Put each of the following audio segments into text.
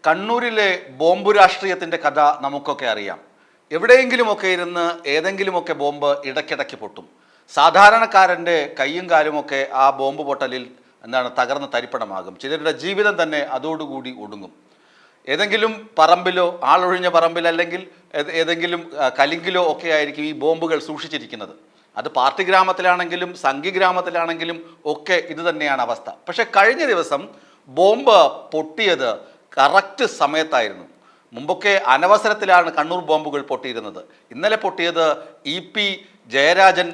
കണ്ണൂരിലെ ബോംബ് രാഷ്ട്രീയത്തിൻ്റെ കഥ നമുക്കൊക്കെ അറിയാം. എവിടെയെങ്കിലുമൊക്കെ ഇരുന്ന് ഏതെങ്കിലുമൊക്കെ ബോംബ് ഇടയ്ക്കിടയ്ക്ക് പൊട്ടും. സാധാരണക്കാരൻ്റെ കൈയും കാലുമൊക്കെ ആ ബോംബ് പൊട്ടലിൽ തകർന്ന് തരിപ്പണമാകും. ചിലരുടെ ജീവിതം തന്നെ അതോടുകൂടി ഒടുങ്ങും. ഏതെങ്കിലും പറമ്പിലോ ആളൊഴിഞ്ഞ പറമ്പിൽ അല്ലെങ്കിൽ ഏതെങ്കിലും കലിങ്കിലോ ഒക്കെ ആയിരിക്കും ഈ ബോംബുകൾ സൂക്ഷിച്ചിരിക്കുന്നത്. അത് പാർട്ടി ഗ്രാമത്തിലാണെങ്കിലും സംഘി ഗ്രാമത്തിലാണെങ്കിലും ഒക്കെ ഇത് തന്നെയാണ് അവസ്ഥ. പക്ഷെ കഴിഞ്ഞ ദിവസം ബോംബ് പൊട്ടിയത് കറക്റ്റ് സമയത്തായിരുന്നു. മുമ്പൊക്കെ അനവസരത്തിലാണ് കണ്ണൂർ ബോംബുകൾ പൊട്ടിയിരുന്നത്. ഇന്നലെ പൊട്ടിയത് EP ജയരാജൻ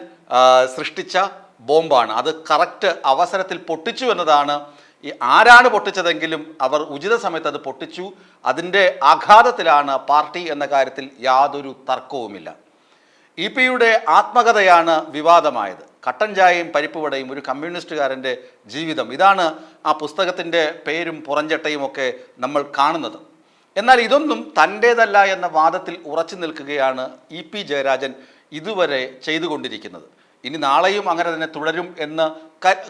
സൃഷ്ടിച്ച ബോംബാണ്. അത് കറക്റ്റ് അവസരത്തിൽ പൊട്ടിച്ചു എന്നതാണ്. ആരാണ് പൊട്ടിച്ചതെങ്കിലും അവർ ഉചിത സമയത്ത് അത് പൊട്ടിച്ചു. അതിൻ്റെ ആഘാതത്തിലാണ് പാർട്ടി എന്ന കാര്യത്തിൽ യാതൊരു തർക്കവുമില്ല. EP-യുടെ ആത്മകഥയാണ് വിവാദമായത്. കട്ടൻ ചായയും പരിപ്പുവടയും ഒരു കമ്മ്യൂണിസ്റ്റുകാരൻ്റെ ജീവിതം, ഇതാണ് ആ പുസ്തകത്തിൻ്റെ പേരും പുറഞ്ചട്ടയും ഒക്കെ നമ്മൾ കാണുന്നത്. എന്നാൽ ഇതൊന്നും തൻ്റേതല്ല എന്ന വാദത്തിൽ ഉറച്ചു നിൽക്കുകയാണ് EP ജയരാജൻ ഇതുവരെ ചെയ്തുകൊണ്ടിരിക്കുന്നത്. ഇനി നാളെയും അങ്ങനെ തന്നെ തുടരും എന്ന്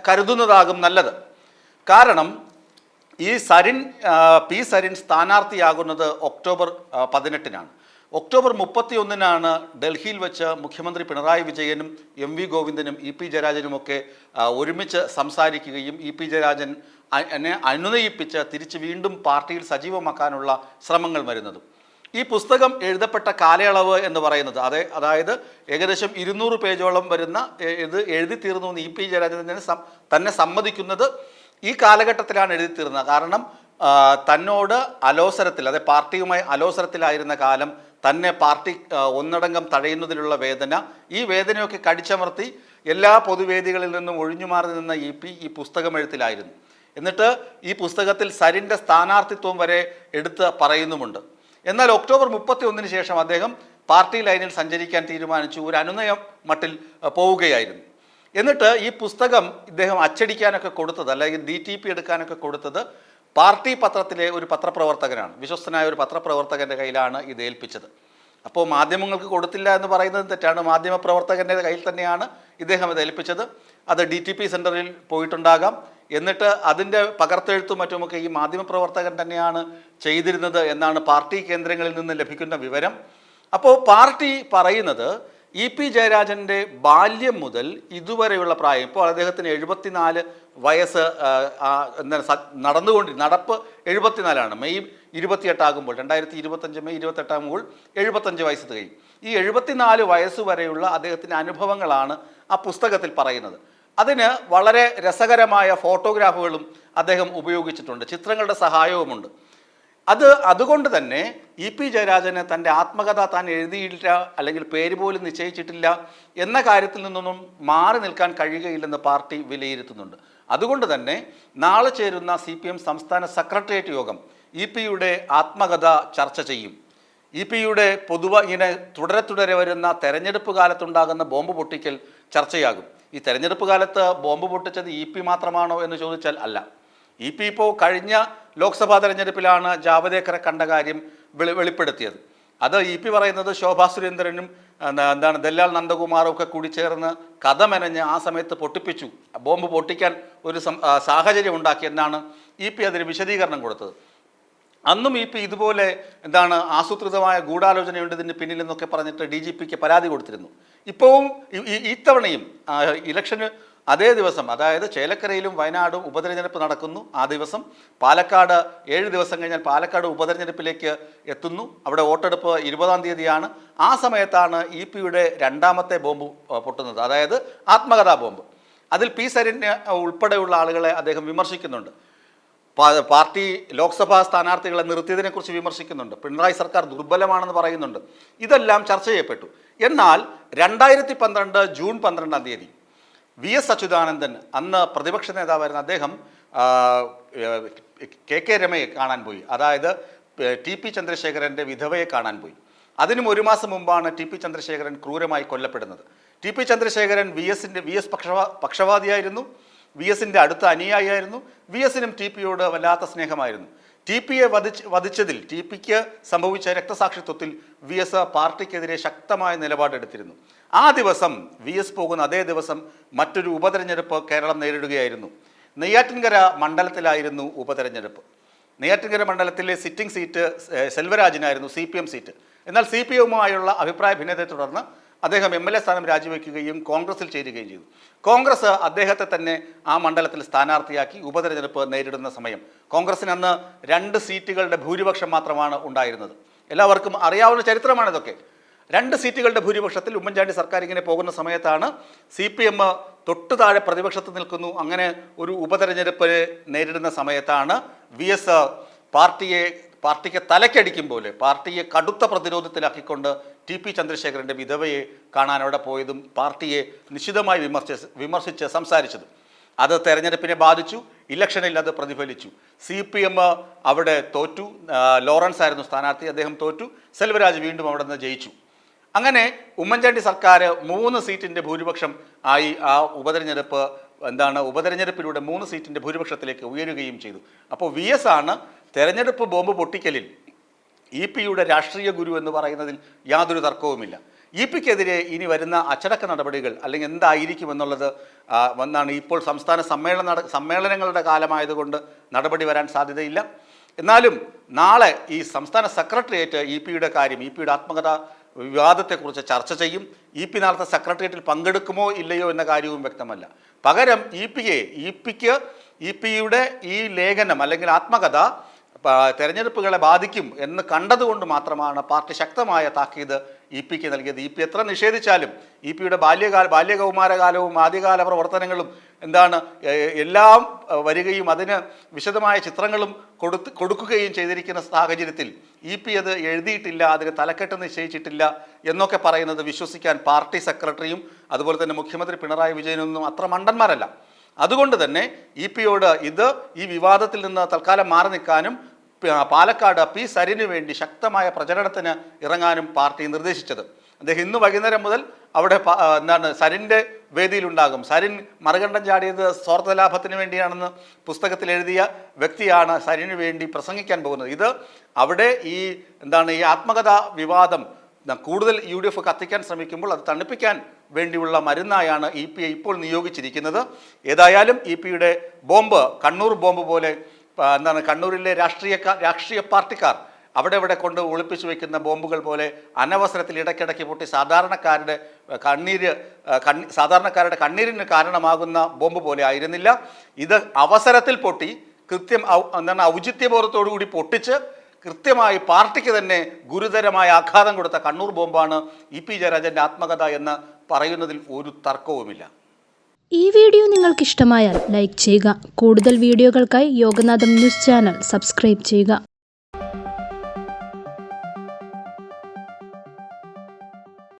കരുതുന്നതാകും നല്ലത്. കാരണം ഈ പി സരിൻ സ്ഥാനാർത്ഥിയാകുന്നത് ഒക്ടോബർ 18-നാണ്. ഒക്ടോബർ 31-നാണ് ഡൽഹിയിൽ വെച്ച് മുഖ്യമന്ത്രി പിണറായി വിജയനും MV ഗോവിന്ദനും EP ജയരാജനുമൊക്കെ ഒരുമിച്ച് സംസാരിക്കുകയും EP ജയരാജൻ അനുനയിപ്പിച്ച് തിരിച്ച് വീണ്ടും പാർട്ടിയിൽ സജീവമാക്കാനുള്ള ശ്രമങ്ങൾ വരുന്നതും. ഈ പുസ്തകം എഴുതപ്പെട്ട കാലയളവ് എന്ന് പറയുന്നത് അതായത് ഏകദേശം 200 പേജോളം വരുന്ന ഇത് എഴുതി തീർന്നു എന്ന് EP ജയരാജൻ തന്നെ സമ്മതിക്കുന്നത് ഈ കാലഘട്ടത്തിലാണ് എഴുതി തീർന്നത്. കാരണം തന്നോട് അലോസരത്തിൽ, അതായത് പാർട്ടിയുമായി അലോസരത്തിലായിരുന്ന കാലം തന്നെ പാർട്ടി ഒന്നടങ്കം തടയുന്നതിലുള്ള വേദന, ഈ വേദനയൊക്കെ കടിച്ചമർത്തി എല്ലാ പൊതുവേദികളിൽ നിന്നും ഒഴിഞ്ഞുമാറി നിന്ന EP ഈ പുസ്തകമെഴുത്തിലായിരുന്നു. എന്നിട്ട് ഈ പുസ്തകത്തിൽ സരിൻ്റെ സ്ഥാനാർത്ഥിത്വം വരെ എടുത്ത് പറയുന്നുമുണ്ട്. എന്നാൽ ഒക്ടോബർ 31-ന് ശേഷം അദ്ദേഹം പാർട്ടി ലൈനിൽ സഞ്ചരിക്കാൻ തീരുമാനിച്ചു. ഒരു അനുനയം മട്ടിൽ പോവുകയായിരുന്നു. എന്നിട്ട് ഈ പുസ്തകം ഇദ്ദേഹം അച്ചടിക്കാനൊക്കെ കൊടുത്തത്, അല്ലെങ്കിൽ DTP എടുക്കാനൊക്കെ കൊടുത്തത് പാർട്ടി പത്രത്തിലെ ഒരു പത്രപ്രവർത്തകനാണ്. വിശ്വസ്തനായ ഒരു പത്രപ്രവർത്തകൻ്റെ കയ്യിലാണ് ഇത് ഏൽപ്പിച്ചത്. അപ്പോൾ മാധ്യമങ്ങൾക്ക് കൊടുത്തില്ല എന്ന് പറയുന്നത് തെറ്റാണ്. മാധ്യമപ്രവർത്തകൻ്റെ കയ്യിൽ തന്നെയാണ് ഇദ്ദേഹം ഇത് ഏൽപ്പിച്ചത്. അത് DTP സെൻറ്ററിൽ പോയിട്ടുണ്ടാകാം. എന്നിട്ട് അതിൻ്റെ പകർത്തെഴുത്തും മറ്റുമൊക്കെ ഈ മാധ്യമപ്രവർത്തകൻ തന്നെയാണ് ചെയ്തിരുന്നത് എന്നാണ് പാർട്ടി കേന്ദ്രങ്ങളിൽ നിന്ന് ലഭിക്കുന്ന വിവരം. അപ്പോൾ പാർട്ടി പറയുന്നത് EP ജയരാജൻ്റെ ബാല്യം മുതൽ ഇതുവരെയുള്ള പ്രായം, ഇപ്പോൾ അദ്ദേഹത്തിന് 74 വയസ്സ് നടപ്പ് 74ആണ്. മെയ് 28 ആകുമ്പോൾ 2025 മെയ് 28 ആകുമ്പോൾ 75 വയസ്സ് തികയും. ഈ 74 വയസ്സ് വരെയുള്ള അദ്ദേഹത്തിൻ്റെ അനുഭവങ്ങളാണ് ആ പുസ്തകത്തിൽ പറയുന്നത്. അതിന് വളരെ രസകരമായ ഫോട്ടോഗ്രാഫുകളും അദ്ദേഹം ഉപയോഗിച്ചിട്ടുണ്ട്, ചിത്രങ്ങളുടെ സഹായവുമുണ്ട്. അതുകൊണ്ട് തന്നെ EP ജയരാജന് തൻ്റെ ആത്മകഥ താൻ എഴുതിയിട്ടില്ല, അല്ലെങ്കിൽ പേര് പോലും നിശ്ചയിച്ചിട്ടില്ല എന്ന കാര്യത്തിൽ നിന്നൊന്നും മാറി നിൽക്കാൻ കഴിയുകയില്ലെന്ന് പാർട്ടി വിലയിരുത്തുന്നുണ്ട്. അതുകൊണ്ട് തന്നെ നാളെ ചേരുന്ന CPM സംസ്ഥാന സെക്രട്ടേറിയറ്റ് യോഗം EP-യുടെ ആത്മകഥ ചർച്ച ചെയ്യും. EP-യുടെ ഇങ്ങനെ തുടരെ വരുന്ന തെരഞ്ഞെടുപ്പ് കാലത്തുണ്ടാകുന്ന ബോംബ് പൊട്ടിക്കൽ ചർച്ചയാകും. ഈ തെരഞ്ഞെടുപ്പ് കാലത്ത് ബോംബ് പൊട്ടിച്ചത് EP മാത്രമാണോ എന്ന് ചോദിച്ചാൽ അല്ല. EP ഇപ്പോൾ കഴിഞ്ഞ ലോക്സഭാ തെരഞ്ഞെടുപ്പിലാണ് ജാവദേക്കറെ കണ്ട കാര്യം വെളിപ്പെടുത്തിയത്. അത് EP പറയുന്നത് ശോഭാ സുരേന്ദ്രനും ദല്ലാൽ നന്ദകുമാറും ഒക്കെ കൂടി ചേർന്ന് കഥ മെനഞ്ഞ് ആ സമയത്ത് പൊട്ടിപ്പിച്ചു, ബോംബ് പൊട്ടിക്കാൻ ഒരു സാഹചര്യം ഉണ്ടാക്കിയെന്നാണ് EP അതിന് വിശദീകരണം കൊടുത്തത്. അന്നും EP ഇതുപോലെ ആസൂത്രിതമായ ഗൂഢാലോചനയുണ്ട് ഇതിന് പിന്നിൽ എന്നൊക്കെ പറഞ്ഞിട്ട് DGPക്ക് പരാതി കൊടുത്തിരുന്നു. ഇപ്പോഴും ഇത്തവണയും ഇലക്ഷന് അതേ ദിവസം, അതായത് ചേലക്കരയിലും വയനാടും ഉപതെരഞ്ഞെടുപ്പ് നടക്കുന്നു. ആ ദിവസം പാലക്കാട് 7 ദിവസം കഴിഞ്ഞാൽ പാലക്കാട് ഉപതെരഞ്ഞെടുപ്പിലേക്ക് എത്തുന്നു. അവിടെ വോട്ടെടുപ്പ് 20-ാം തീയതിയാണ്. ആ സമയത്താണ് EP-യുടെ രണ്ടാമത്തെ ബോംബ് പൊട്ടുന്നത്, അതായത് ആത്മകഥാ ബോംബ്. അതിൽ P സരിനെ ഉൾപ്പെടെയുള്ള ആളുകളെ അദ്ദേഹം വിമർശിക്കുന്നുണ്ട്. പാർട്ടി ലോക്സഭാ സ്ഥാനാർത്ഥികളെ നിർത്തിയതിനെക്കുറിച്ച് വിമർശിക്കുന്നുണ്ട്. പിണറായി സർക്കാർ ദുർബലമാണെന്ന് പറയുന്നുണ്ട്. ഇതെല്ലാം ചർച്ച ചെയ്യപ്പെട്ടു. എന്നാൽ 2012 ജൂൺ 12-ാം തീയതി VS അച്യുതാനന്ദൻ, അന്ന് പ്രതിപക്ഷ നേതാവായിരുന്ന അദ്ദേഹം KK രമയെ കാണാൻ പോയി. അതായത് TP ചന്ദ്രശേഖരൻ്റെ വിധവയെ കാണാൻ പോയി. അതിനും 1 മാസം മുമ്പാണ് TP ചന്ദ്രശേഖരൻ ക്രൂരമായി കൊല്ലപ്പെടുന്നത്. TP Chandrasekharan VS പക്ഷപാതിയായിരുന്നു. VSൻ്റെ അടുത്ത അനുയായിയായിരുന്നു. VSനും TPയോട് വല്ലാത്ത സ്നേഹമായിരുന്നു. TPയെ വധിച്ചതിൽ, TPക്ക് സംഭവിച്ച രക്തസാക്ഷിത്വത്തിൽ VS പാർട്ടിക്കെതിരെ ശക്തമായ നിലപാടെടുത്തിരുന്നു. ആ ദിവസം VS പോകുന്ന അതേ ദിവസം മറ്റൊരു ഉപതെരഞ്ഞെടുപ്പ് കേരളം നേരിടുകയായിരുന്നു. നെയ്യാറ്റിൻകര മണ്ഡലത്തിലായിരുന്നു ഉപതെരഞ്ഞെടുപ്പ്. നെയ്യാറ്റിൻകര മണ്ഡലത്തിലെ സിറ്റിംഗ് സീറ്റ് സെൽവരാജിനായിരുന്നു CPM സീറ്റ്. എന്നാൽ CPMുമായുള്ള അഭിപ്രായ ഭിന്നതയെ തുടർന്ന് അദ്ദേഹം MLA സ്ഥാനം രാജിവെക്കുകയും കോൺഗ്രസിൽ ചേരുകയും ചെയ്തു. കോൺഗ്രസ് അദ്ദേഹത്തെ തന്നെ ആ മണ്ഡലത്തിൽ സ്ഥാനാർത്ഥിയാക്കി ഉപതെരഞ്ഞെടുപ്പ് നേരിടുന്ന സമയം കോൺഗ്രസിന് അന്ന് 2 സീറ്റുകളുടെ ഭൂരിപക്ഷം മാത്രമാണ് ഉണ്ടായിരുന്നത്. എല്ലാവർക്കും അറിയാവുന്ന ചരിത്രമാണ് ഇതൊക്കെ. 2 സീറ്റുകളുടെ ഭൂരിപക്ഷത്തിൽ ഉമ്മൻചാണ്ടി സർക്കാർ ഇങ്ങനെ പോകുന്ന സമയത്താണ് CPM തൊട്ടു താഴെ പ്രതിപക്ഷത്ത് നിൽക്കുന്നു. അങ്ങനെ ഒരു ഉപതെരഞ്ഞെടുപ്പ് നേരിടുന്ന സമയത്താണ് VS പാർട്ടിക്ക് തലക്കടിക്കും പോലെ പാർട്ടിയെ കടുത്ത പ്രതിരോധത്തിലാക്കിക്കൊണ്ട് TP ചന്ദ്രശേഖരൻ്റെ വിധവയെ കാണാൻ അവിടെ പോയതും പാർട്ടിയെ നിശിതമായി വിമർശിച്ച് സംസാരിച്ചതും. അത് തെരഞ്ഞെടുപ്പിനെ ബാധിച്ചു. ഇലക്ഷനിൽ അത് പ്രതിഫലിച്ചു. CPM അവിടെ തോറ്റു. ലോറൻസ് ആയിരുന്നു സ്ഥാനാർത്ഥി, അദ്ദേഹം തോറ്റു. സെൽവരാജ് വീണ്ടും അവിടെ നിന്ന് ജയിച്ചു. അങ്ങനെ ഉമ്മൻചാണ്ടി സർക്കാർ 3 സീറ്റിൻ്റെ ഭൂരിപക്ഷം ആയി ആ ഉപതെരഞ്ഞെടുപ്പിലൂടെ 3 സീറ്റിൻ്റെ ഭൂരിപക്ഷത്തിലേക്ക് ഉയരുകയും ചെയ്തു. അപ്പോൾ VS ആണ് തെരഞ്ഞെടുപ്പ് ബോംബ് പൊട്ടിക്കലിൽ EP-യുടെ രാഷ്ട്രീയ ഗുരു എന്ന് പറയുന്നതിൽ യാതൊരു തർക്കവുമില്ല. EP-ക്കെതിരെ ഇനി വരുന്ന അച്ചടക്ക നടപടികൾ അല്ലെങ്കിൽ എന്തായിരിക്കും എന്നുള്ളത് വന്നാണ്. ഇപ്പോൾ സംസ്ഥാന സമ്മേളനങ്ങളുടെ കാലമായതുകൊണ്ട് നടപടി വരാൻ സാധ്യതയില്ല. എന്നാലും നാളെ ഈ സംസ്ഥാന സെക്രട്ടേറിയറ്റ് EP-യുടെ കാര്യം, EP-യുടെ ആത്മകഥ വിവാദത്തെക്കുറിച്ച് ചർച്ച ചെയ്യും. EP നാളത്തെ സെക്രട്ടേറിയറ്റിൽ പങ്കെടുക്കുമോ ഇല്ലയോ എന്ന കാര്യവും വ്യക്തമല്ല. പകരം EP-യുടെ ഈ ലേഖനം അല്ലെങ്കിൽ ആത്മകഥ തെരഞ്ഞെടുപ്പുകളെ ബാധിക്കും എന്ന് കണ്ടതുകൊണ്ട് മാത്രമാണ് പാർട്ടി ശക്തമായ താക്കീത് EP-ക്ക് നൽകിയത്. EP എത്ര നിഷേധിച്ചാലും EP-യുടെ ബാല്യകൗമാരകാലവും ആദ്യകാല പ്രവർത്തനങ്ങളും എല്ലാം വരികയും അതിന് വിശദമായ ചിത്രങ്ങളും കൊടുക്കുകയും ചെയ്തിരിക്കുന്ന സാഹചര്യത്തിൽ EP അത് എഴുതിയിട്ടില്ല, അതിന് തലക്കെട്ട് നിശ്ചയിച്ചിട്ടില്ല എന്നൊക്കെ പറയുന്നത് വിശ്വസിക്കാൻ പാർട്ടി സെക്രട്ടറിയും അതുപോലെ തന്നെ മുഖ്യമന്ത്രി പിണറായി വിജയനൊന്നും അത്ര മണ്ടന്മാരല്ല. അതുകൊണ്ട് തന്നെ EP-യോട് ഈ വിവാദത്തിൽ നിന്ന് തൽക്കാലം മാറി നിൽക്കാനും പാലക്കാട് P. സരിന് വേണ്ടി ശക്തമായ പ്രചരണത്തിന് ഇറങ്ങാനും പാർട്ടി നിർദ്ദേശിച്ചത്. അദ്ദേഹം ഇന്ന് വൈകുന്നേരം മുതൽ അവിടെ സരിൻ്റെ വേദിയിലുണ്ടാകും. സരിൻ മറുകണ്ഠം ചാടിയത് സ്വാർത്ഥ ലാഭത്തിന് വേണ്ടിയാണെന്ന് പുസ്തകത്തിൽ എഴുതിയ വ്യക്തിയാണ് സരിന് വേണ്ടി പ്രസംഗിക്കാൻ പോകുന്നത്. ഇത് അവിടെ ഈ ആത്മകഥ വിവാദം കൂടുതൽ UDF കത്തിക്കാൻ ശ്രമിക്കുമ്പോൾ അത് തണുപ്പിക്കാൻ വേണ്ടിയുള്ള മരുന്നായാണ് EP-യെ ഇപ്പോൾ നിയോഗിച്ചിരിക്കുന്നത്. ഏതായാലും EP-യുടെ ബോംബ് കണ്ണൂർ ബോംബ് പോലെ കണ്ണൂരിലെ രാഷ്ട്രീയ പാർട്ടിക്കാർ അവിടെ കൊണ്ട് ഒളിപ്പിച്ചു വെക്കുന്ന ബോംബുകൾ പോലെ അനവസരത്തിൽ ഇടയ്ക്കിടയ്ക്ക് പൊട്ടി സാധാരണക്കാരുടെ കണ്ണീരിന് കാരണമാകുന്ന ബോംബ് പോലെ ആയിരുന്നില്ല. ഇത് അവസരത്തിൽ പൊട്ടി ഔചിത്യബോധത്തോടു കൂടി പൊട്ടിച്ച് കൃത്യമായി പാർട്ടിക്ക് തന്നെ ഗുരുതരമായ ആഘാതം കൊടുത്ത കണ്ണൂർ ബോംബാണ് EP ജയരാജൻ്റെ ആത്മകഥ എന്ന് പറയുന്നതിൽ ഒരു തർക്കവുമില്ല. ഈ വീഡിയോ നിങ്ങൾക്ക് ഇഷ്ടമായാൽ ലൈക്ക് ചെയ്യുക. കൂടുതൽ വീഡിയോകൾക്കായി യോഗനാഥം ന്യൂസ് ചാനൽ സബ്സ്ക്രൈബ് ചെയ്യുക.